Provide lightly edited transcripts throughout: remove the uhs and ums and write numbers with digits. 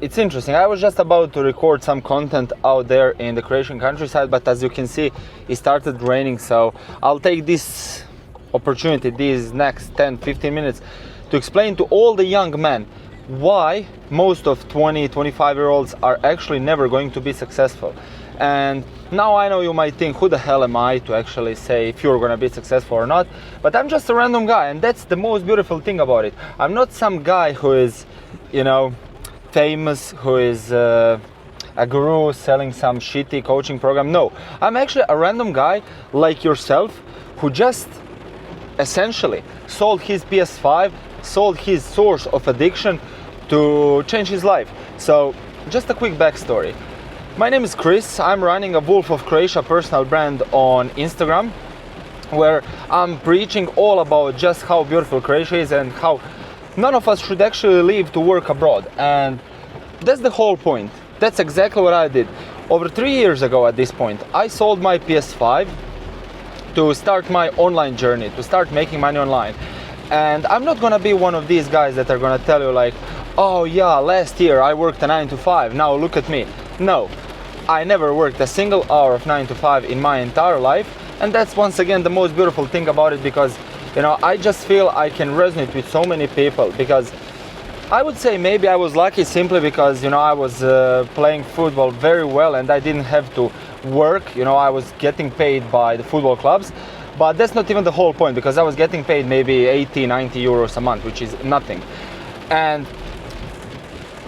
it's interesting. I was just about to record some content out there in the Croatian countryside, but as you can see, it started raining, so I'll take this opportunity, these next 10-15 minutes, to explain to all the young men why most of 20-25-year-olds are actually never going to be successful. And now I know you might think, who the hell am I to actually say if you're gonna be successful or not? But I'm just a random guy, and that's the most beautiful thing about it. I'm not some guy who is, you know, famous, who is a guru selling some shitty coaching program. No, I'm actually a random guy like yourself who just essentially sold his PS5, sold his source of addiction to change his life. So just a quick backstory. My name is Chris. I'm running a Wolf of Croatia personal brand on Instagram, where I'm preaching all about just how beautiful Croatia is and how none of us should actually leave to work abroad. And that's the whole point. That's exactly what I did. Over 3 years ago at this point, I sold my PS5 to start my online journey, to start making money online. And I'm not gonna be one of these guys that are gonna tell you like, oh yeah, last year I worked a 9 to 5, now look at me. No, I never worked a single hour of 9 to 5 in my entire life. And that's once again the most beautiful thing about it, because, you know, I just feel I can resonate with so many people, because I would say maybe I was lucky simply because, you know, I was playing football very well and I didn't have to work. You know, I was getting paid by the football clubs, but that's not even the whole point, because I was getting paid maybe 80-90 euros a month, which is nothing. And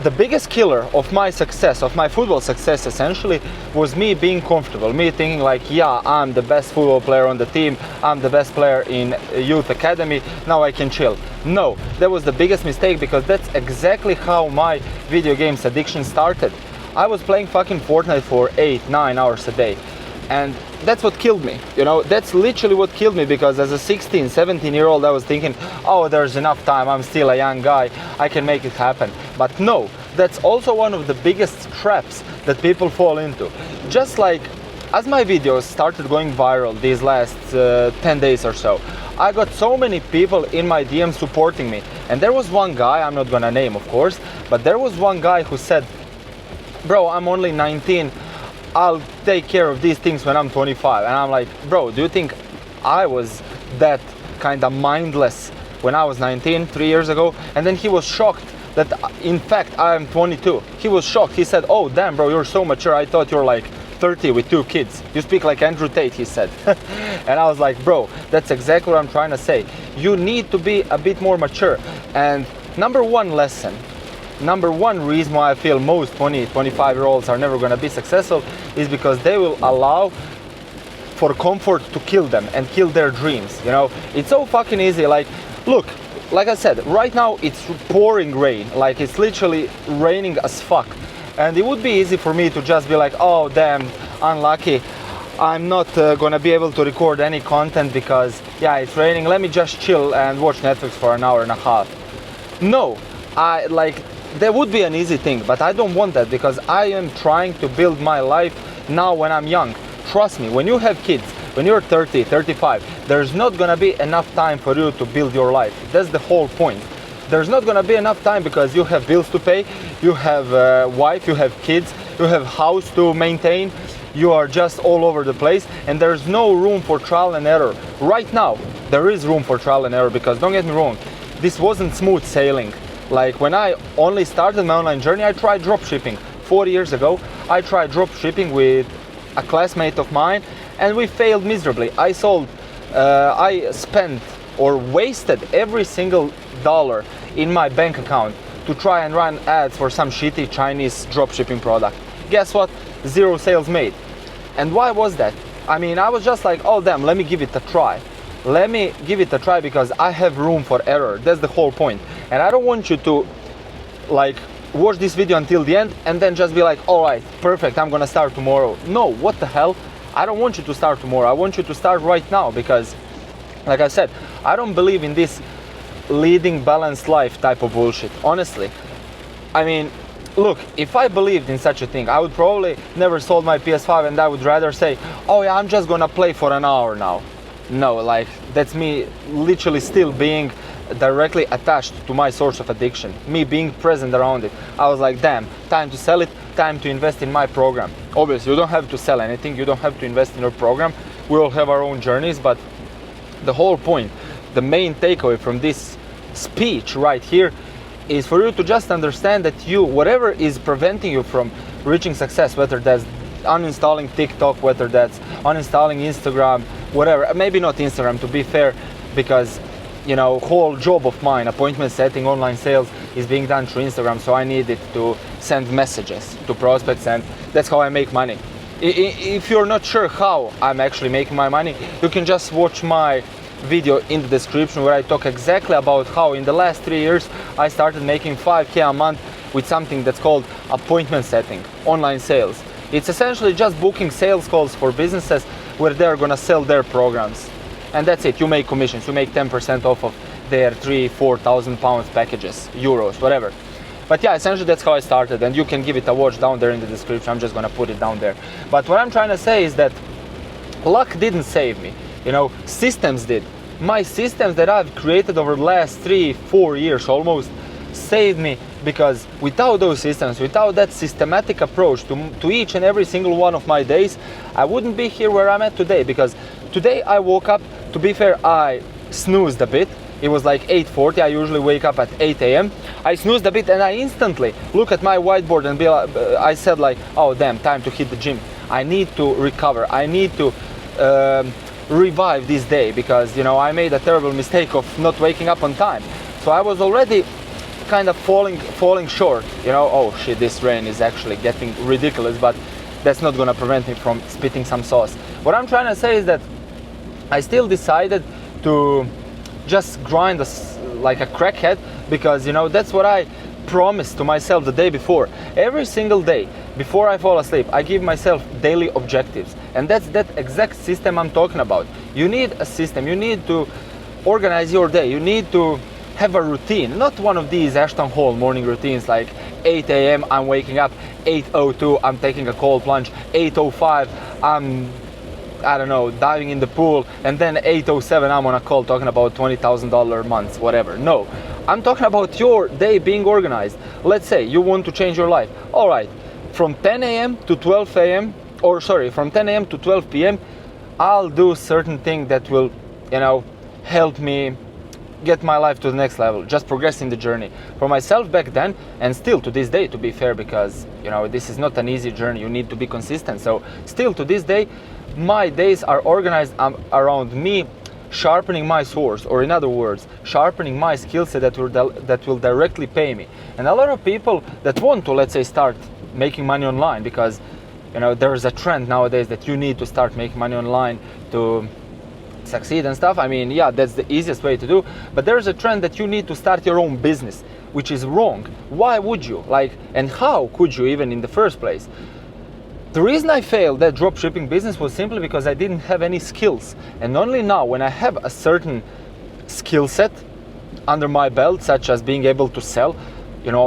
the biggest killer of my success, of my football success essentially, was me being comfortable, me thinking like, yeah, I'm the best football player on the team, I'm the best player in youth academy, now I can chill. No, that was the biggest mistake, because that's exactly how my video games addiction started. I was playing fucking Fortnite for 8-9 hours a day, and that's what killed me. You know, that's literally what killed me, because as a 16-17-year-old I was thinking, oh, there's enough time, I'm still a young guy, I can make it happen. But no, that's also one of the biggest traps that people fall into. Just like as my videos started going viral these last 10 days or so, I got so many people in my DM supporting me. And there was one guy, I'm not gonna name of course, but there was one guy who said, bro, I'm only 19, I'll take care of these things when I'm 25. And I'm like, bro, do you think I was that kind of mindless when I was 19, 3 years ago? And then he was shocked that in fact I am 22. He was shocked. He said, oh damn bro, you're so mature, I thought you're like 30 with 2 kids. You speak like Andrew Tate, he said. And I was like, bro, that's exactly what I'm trying to say. You need to be a bit more mature. And number one lesson, number one reason why I feel most 20-25-year-olds are never going to be successful is because they will allow for comfort to kill them and kill their dreams. You know, it's so fucking easy. Like, look, like I said, right now it's pouring rain, like it's literally raining as fuck. And it would be easy for me to just be like, oh damn, unlucky, I'm not gonna be able to record any content because yeah, it's raining, let me just chill and watch Netflix for an hour and a half. No, that would be an easy thing, but I don't want that, because I am trying to build my life now when I'm young. Trust me, when you have kids, when you're 30, 35, there's not gonna be enough time for you to build your life. That's the whole point. There's not gonna be enough time because you have bills to pay, you have a wife, you have kids, you have house to maintain, you are just all over the place, and there's no room for trial and error. Right now, there is room for trial and error, because don't get me wrong, this wasn't smooth sailing. Like when I only started my online journey, I tried drop shipping. 4 years ago, I tried drop shipping with a classmate of mine, and we failed miserably. I spent or wasted every single dollar in my bank account to try and run ads for some shitty Chinese dropshipping product. Guess what? 0 sales made. And why was that? I mean, I was just like, oh damn, let me give it a try. Let me give it a try because I have room for error. That's the whole point. And I don't want you to like watch this video until the end and then just be like, all right, perfect, I'm gonna start tomorrow. No, what the hell? I don't want you to start tomorrow. I want you to start right now, because like I said, I don't believe in this leading balanced life type of bullshit, honestly. I mean, look, if I believed in such a thing, I would probably never sold my PS5, and I would rather say, oh yeah, I'm just gonna play for an hour now. No, like, that's me literally still being directly attached to my source of addiction, me being present around it. I was like, damn, time to sell it, time to invest in my program. Obviously, you don't have to sell anything, you don't have to invest in your program. We all have our own journeys, but the whole point, the main takeaway from this speech right here is for you to just understand that whatever is preventing you from reaching success, whether that's uninstalling TikTok, whether that's uninstalling Instagram, whatever, maybe not Instagram to be fair, because whole job of mine, appointment setting, online sales, is being done through Instagram, so I needed to send messages to prospects, and that's how I make money. If you're not sure how I'm actually making my money, you can just watch my video in the description where I talk exactly about how in the last 3 years I started making 5K a month with something that's called appointment setting, online sales. It's essentially just booking sales calls for businesses where they're gonna sell their programs. And that's it, you make commissions, you make 10% off of their 3,000-4,000 pounds packages, euros, whatever. But yeah, essentially that's how I started, and you can give it a watch down there in the description. I'm just gonna put it down there. But what I'm trying to say is that luck didn't save me, systems did. My systems that I've created over the last 3-4 years almost saved me, because without those systems, without that systematic approach to each and every single one of my days, I wouldn't be here where I'm at today. Because today I woke up, to be fair, I snoozed a bit. It was like 8:40, I usually wake up at 8 a.m. I snoozed a bit and I instantly look at my whiteboard and I said like, oh damn, time to hit the gym. I need to recover, I need to revive this day, because I made a terrible mistake of not waking up on time. So I was already kind of falling short, oh shit, this rain is actually getting ridiculous, but that's not gonna prevent me from spitting some sauce. What I'm trying to say is that I still decided to just grind like a crackhead, because that's what I promised to myself the day before. Every single day before I fall asleep, I give myself daily objectives, and that's that exact system I'm talking about. You need a system, you need to organize your day, you need to have a routine, not one of these Ashton Hall morning routines like 8 a.m. I'm waking up, 8:02 I'm taking a cold plunge, 8:05 I'm diving in the pool, and then 8:07 I'm on a call talking about $20,000 months, whatever. No, I'm talking about your day being organized. Let's say you want to change your life. All right, from 10 a.m. to 12 a.m. from 10 a.m. to 12 p.m. I'll do certain thing that will, help me get my life to the next level, just progress in the journey. For myself back then, and still to this day, to be fair, because this is not an easy journey, you need to be consistent. So still to this day, my days are organized around me sharpening my source, or in other words, sharpening my skill set that will directly pay me. And a lot of people that want to, let's say, start making money online, because there is a trend nowadays that you need to start making money online to succeed and stuff. I mean, yeah, that's the easiest way to do, but there's a trend that you need to start your own business, which is wrong. Why would you? And how could you even in the first place? The reason I failed that dropshipping business was simply because I didn't have any skills. And only now, when I have a certain skill set under my belt, such as being able to sell,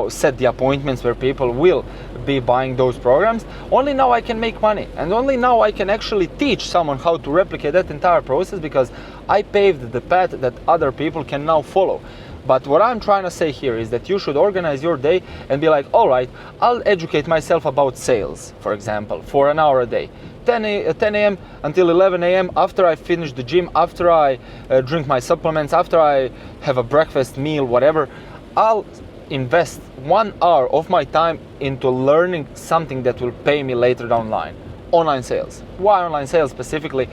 set the appointments where people will be buying those programs, only now I can make money. And only now I can actually teach someone how to replicate that entire process, because I paved the path that other people can now follow. But what I'm trying to say here is that you should organize your day and be like, all right, I'll educate myself about sales, for example, for an hour a day. 10 a.m. until 11 a.m. after I finish the gym, after I drink my supplements, after I have a breakfast meal, whatever, I'll invest 1 hour of my time into learning something that will pay me later down the line. Online sales. Why online sales specifically?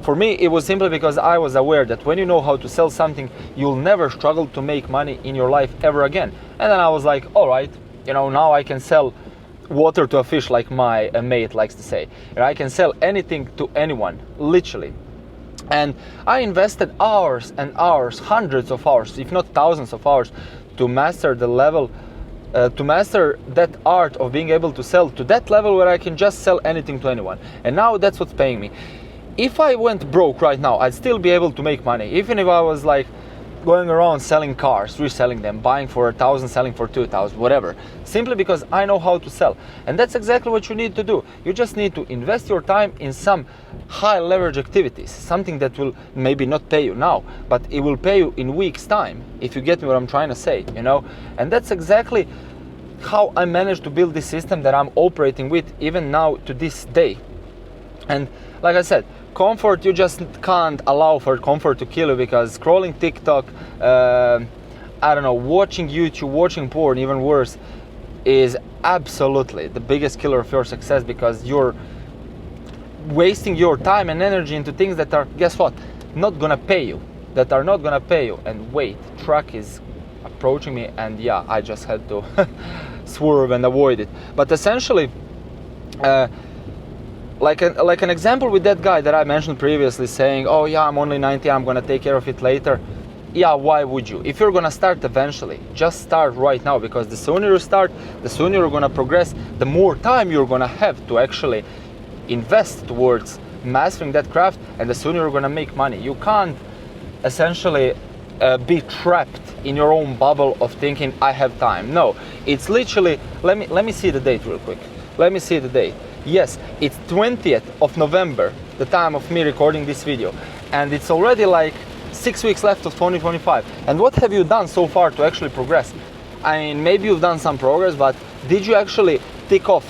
For me, it was simply because I was aware that when you know how to sell something, you'll never struggle to make money in your life ever again. And then I was like, all right, now I can sell water to a fish, like my mate likes to say. I can sell anything to anyone, literally. And I invested hours and hours, hundreds of hours, if not thousands of hours, to master the level, to master that art of being able to sell to that level where I can just sell anything to anyone. And now that's what's paying me. If I went broke right now, I'd still be able to make money. Even if I was like going around selling cars, reselling them, buying for 1,000, selling for 2,000, whatever. Simply because I know how to sell. And that's exactly what you need to do. You just need to invest your time in some high leverage activities, something that will maybe not pay you now, but it will pay you in weeks time, if you get me what I'm trying to say, you know? And that's exactly how I managed to build this system that I'm operating with even now to this day. And like I said, comfort, you just can't allow for comfort to kill you, because scrolling TikTok, I don't know, watching YouTube, watching porn, even worse, is absolutely the biggest killer of your success, because you're wasting your time and energy into things that are, guess what, not gonna pay you, that are not gonna pay you. And wait, truck is approaching me, and yeah, I just had to swerve and avoid it. But essentially, like an example with that guy that I mentioned previously, saying, oh yeah, I'm only 90, I'm gonna take care of it later. Yeah, why would you? If you're gonna start eventually, just start right now, because the sooner you start, the sooner you're gonna progress, the more time you're gonna have to actually invest towards mastering that craft, and the sooner you're gonna make money. You can't essentially be trapped in your own bubble of thinking I have time. No, it's literally, let me see the date real quick. Let me see the date. Yes, it's 20th of November, the time of me recording this video, and it's already like 6 weeks left of 2025. And what have you done so far to actually progress? I mean, maybe you've done some progress, but did you actually tick off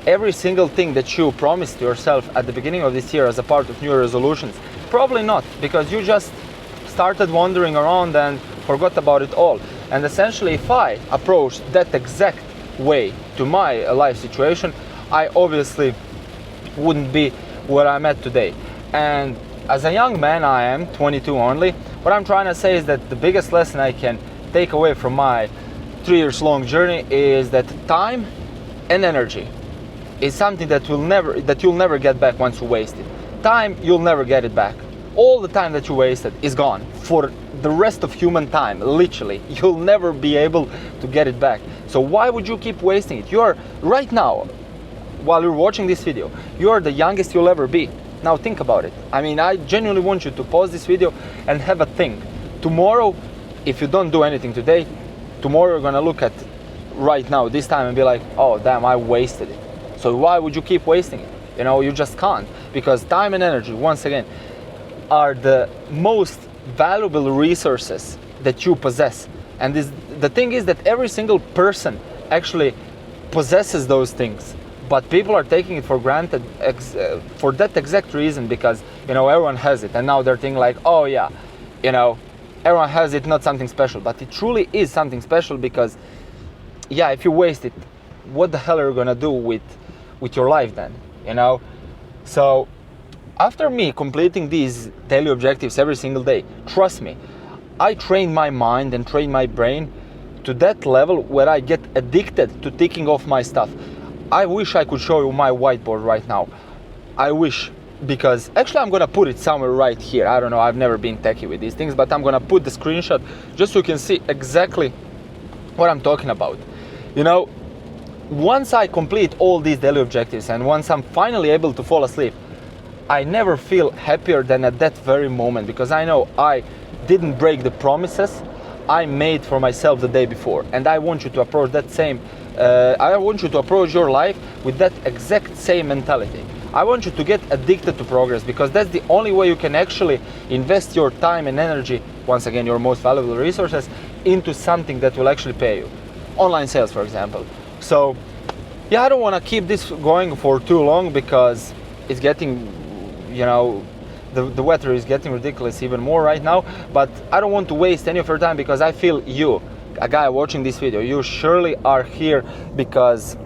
every single thing that you promised yourself at the beginning of this year as a part of New Year resolutions? Probably not, because you just started wandering around and forgot about it all. And essentially, if I approached that exact way to my life situation, I obviously wouldn't be where I'm at today. And as a young man, I am 22 only. What I'm trying to say is that the biggest lesson I can take away from my 3 years long journey is that time and energy is something that you'll never get back once you waste it. Time, you'll never get it back. All the time that you wasted is gone for the rest of human time, literally. You'll never be able to get it back. So why would you keep wasting it? You're right now, while you're watching this video, you're the youngest you'll ever be. Now think about it. I mean, I genuinely want you to pause this video and have a think. Tomorrow, if you don't do anything today, tomorrow you're gonna look at right now, this time, and be like, oh damn, I wasted it. So why would you keep wasting it? You know, you just can't, because time and energy, once again, are the most valuable resources that you possess. And the thing is that every single person actually possesses those things. But people are taking it for granted for that exact reason, because, you know, everyone has it. And now they're thinking like, oh yeah, you know, everyone has it, not something special. But it truly is something special, because, yeah, if you waste it, what the hell are you gonna do with your life then, you know? So after me completing these daily objectives every single day, trust me, I train my mind and train my brain to that level where I get addicted to ticking off my stuff. I wish I could show you my whiteboard right now. I wish, because actually I'm gonna put it somewhere right here. I don't know, I've never been techie with these things, but I'm gonna put the screenshot just so you can see exactly what I'm talking about. You know, once I complete all these daily objectives and once I'm finally able to fall asleep, I never feel happier than at that very moment, because I know I didn't break the promises I made for myself the day before. And I want you to approach that same I want you to approach your life with that exact same mentality. I want you to get addicted to progress, because that's the only way you can actually invest your time and energy, once again your most valuable resources, into something that will actually pay you. Online sales, for example. So yeah, I don't want to keep this going for too long, because it's getting, you know, the weather is getting ridiculous even more right now. But I don't want to waste any of your time, because I feel you, a guy watching this video, you surely are here because,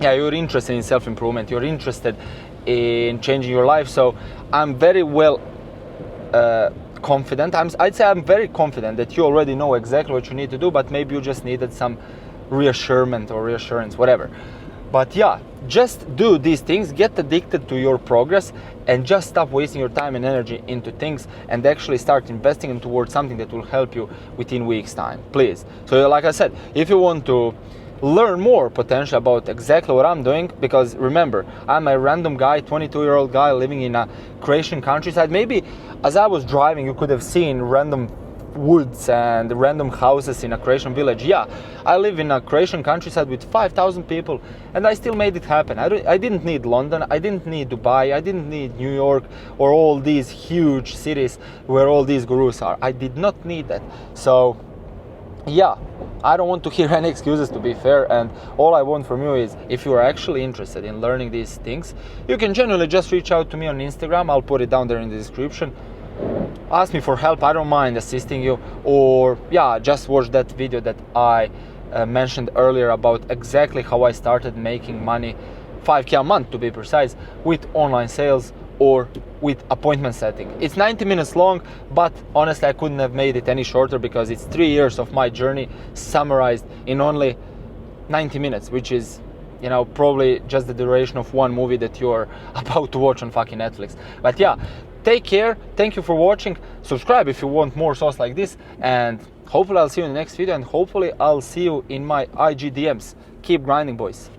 yeah, you're interested in self-improvement, you're interested in changing your life. So I'm very well confident. I'd say I'm very confident that you already know exactly what you need to do, but maybe you just needed some reassurance, whatever. But yeah, just do these things, get addicted to your progress, and just stop wasting your time and energy into things, and actually start investing them towards something that will help you within weeks time, please. So like I said, if you want to learn more potentially about exactly what I'm doing, because remember, I'm a random guy, 22-year-old guy living in a Croatian countryside. Maybe as I was driving, you could have seen random woods and random houses in a Croatian village. Yeah, I live in a Croatian countryside with 5,000 people, and I still made it happen. I didn't need London, I didn't need Dubai, I didn't need New York or all these huge cities where all these gurus are. I did not need that. So yeah, I don't want to hear any excuses, to be fair, and all I want from you is, if you are actually interested in learning these things, you can generally just reach out to me on Instagram. I'll put it down there in the description. Ask me for help, I don't mind assisting you, or yeah, just watch that video that I mentioned earlier about exactly how I started making money, 5K a month to be precise, with online sales or with appointment setting. It's 90 minutes long, but honestly I couldn't have made it any shorter because it's 3 years of my journey summarized in only 90 minutes, which is, you know, probably just the duration of one movie that you're about to watch on fucking Netflix. But yeah, take care, thank you for watching, subscribe if you want more sauce like this, and hopefully I'll see you in the next video, and hopefully I'll see you in my IG DMs. Keep grinding, boys.